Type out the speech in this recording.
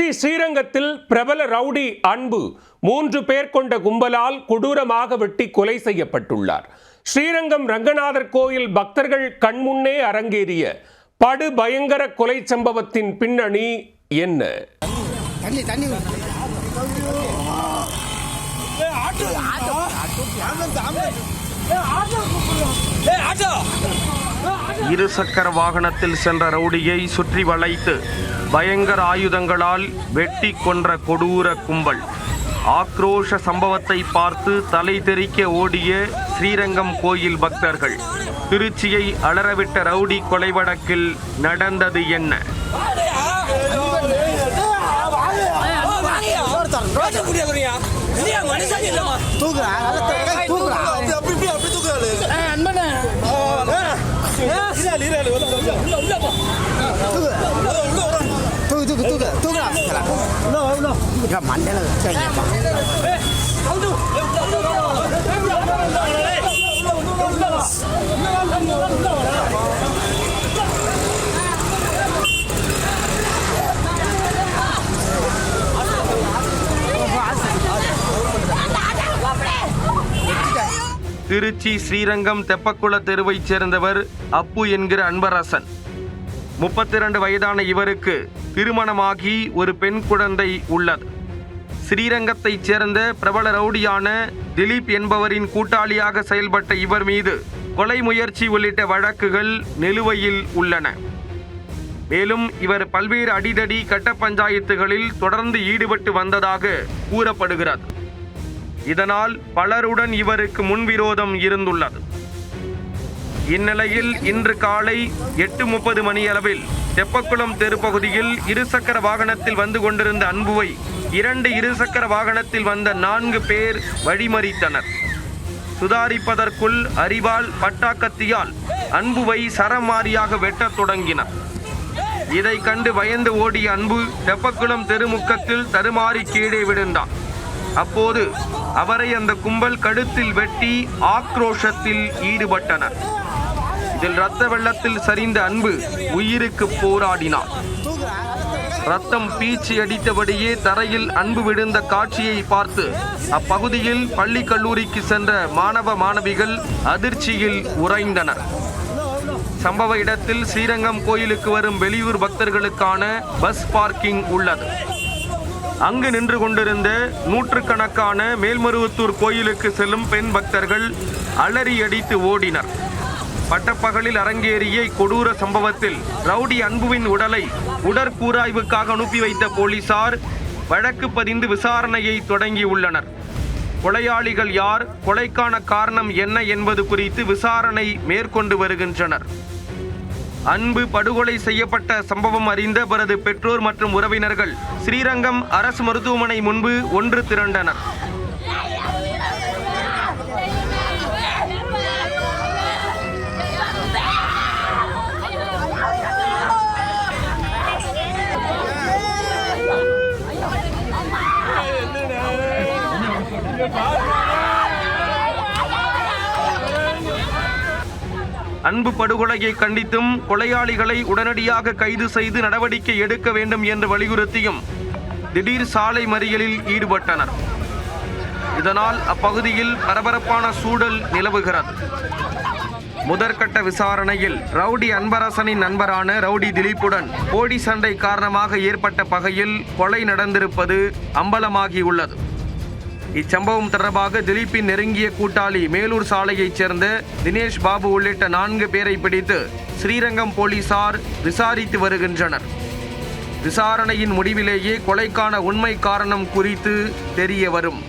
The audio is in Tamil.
திருச்சி ஸ்ரீரங்கத்தில் பிரபல ரவுடி அன்பு 3 பேர் கொண்ட கும்பலால் கொடூரமாக வெட்டி கொலை செய்யப்பட்டுள்ளார். ஸ்ரீரங்கம் ரங்கநாதர் கோயில் பக்தர்கள் கண்முன்னே அரங்கேறிய படு பயங்கர கொலை சம்பவத்தின் பின்னணி என்ன? இருசக்கர வாகனத்தில் சென்ற ரவுடியை சுற்றி வளைத்து பயங்கர ஆயுதங்களால் வெட்டி கொன்ற கொடூர கும்பல். ஆக்ரோஷ சம்பவத்தை பார்த்து தலை தெறிக்க ஓடிய ஸ்ரீரங்கம் கோயில் பக்தர்கள். திருச்சியை அலறவிட்ட ரவுடி கொலை வழக்கில் நடந்தது என்ன? திருச்சி ஸ்ரீரங்கம் தெப்பக்குள தெருவைச் சேர்ந்தவர் அப்பு என்கிற அன்பரசன். 32 வயதான இவருக்கு திருமணமாகி ஒரு பெண் குழந்தை உள்ளது. ஸ்ரீரங்கத்தைச் சேர்ந்த பிரபல ரவுடியான திலீப் என்பவரின் கூட்டாளியாக செயல்பட்ட இவர் மீது கொலை முயற்சி உள்ளிட்ட வழக்குகள் நிலுவையில் உள்ளன. மேலும் இவர் பல்வேறு அடிதடி கட்ட பஞ்சாயத்துகளில் தொடர்ந்து ஈடுபட்டு வந்ததாக கூறப்படுகிறது. இதனால் பலருடன் இவருக்கு முன்விரோதம் இருந்துள்ளது. இந்நிலையில் இன்று காலை 8:30 மணியளவில் தெப்பக்குளம் தெரு பகுதியில் இருசக்கர வாகனத்தில் வந்து கொண்டிருந்த அன்புவை 2 இருசக்கர வாகனத்தில் வந்த 4 பேர் வழிமறித்தனர். சுதாரிப்பதற்குள் அரிவாள் பட்டாக்கத்தியால் அன்புவை சரமாரியாக வெட்டத் தொடங்கினர். இதை கண்டு பயந்து ஓடிய அன்பு தெப்பக்குளம் தெருமுக்கத்தில் தருமாறி கீழே விழுந்தார். அப்போது அவரை அந்த கும்பல் கழுத்தில் வெட்டி ஆக்ரோஷத்தில் ஈடுபட்டனர். இதில் இரத்த வெள்ளத்தில் சரிந்த அன்பு உயிருக்கு போராடினார். ரத்தம் பீச்சி அடித்தபடியே தரையில் அன்பு விழுந்த காட்சியை பார்த்து அப்பகுதியில் பள்ளி கல்லூரிக்கு சென்ற மாணவ மாணவிகள் அதிர்ச்சியில் உறைந்தனர். சம்பவ இடத்தில் ஸ்ரீரங்கம் கோயிலுக்கு வரும் வெளியூர் பக்தர்களுக்கான பஸ் பார்க்கிங் உள்ளது. அங்கு நின்று கொண்டிருந்த நூற்றுக்கணக்கான மேல்மருவத்தூர் கோயிலுக்கு செல்லும் பெண் பக்தர்கள் அலறி அடித்து ஓடினர். பட்டப்பகலில் அரங்கேறிய கொடூர சம்பவத்தில் ரவுடி அன்புவின் உடலை உடற்கூராய்வுக்காக அனுப்பி வைத்த போலீசார் வழக்கு பதிந்து விசாரணையை தொடங்கியுள்ளனர். கொலையாளிகள் யார், கொலைக்கான காரணம் என்ன என்பது குறித்து விசாரணை மேற்கொண்டு வருகின்றனர். அன்பு படுகொலை செய்யப்பட்ட சம்பவம் அறிந்த அவரது பெற்றோர் மற்றும் உறவினர்கள் ஸ்ரீரங்கம் அரசு மருத்துவமனை முன்பு ஒன்று திரண்டனர். அன்பு படுகொலையை கண்டித்தும் கொலையாளிகளை உடனடியாக கைது செய்து நடவடிக்கை எடுக்க வேண்டும் என்று வலியுறுத்தியும் திடீர் சாலை மறியலில் ஈடுபட்டனர். இதனால் அப்பகுதியில் பரபரப்பான சூழல் நிலவுகிறது. முதற்கட்ட விசாரணையில் ரவுடி அன்பரசனின் நண்பரான ரவுடி திலீப்புடன் போடி சண்டை காரணமாக ஏற்பட்ட பகையில் கொலை நடந்திருப்பது அம்பலமாகியுள்ளது. இச்சம்பவம் தொடர்பாக திலீப்பின் நெருங்கிய கூட்டாளி மேலூர் சாலையைச் சேர்ந்த தினேஷ் பாபு உள்ளிட்ட 4 பேரை பிடித்து ஸ்ரீரங்கம் போலீசார் விசாரித்து வருகின்றனர். விசாரணையின் முடிவிலேயே கொலைக்கான உண்மை காரணம் குறித்து தெரிய வரும்.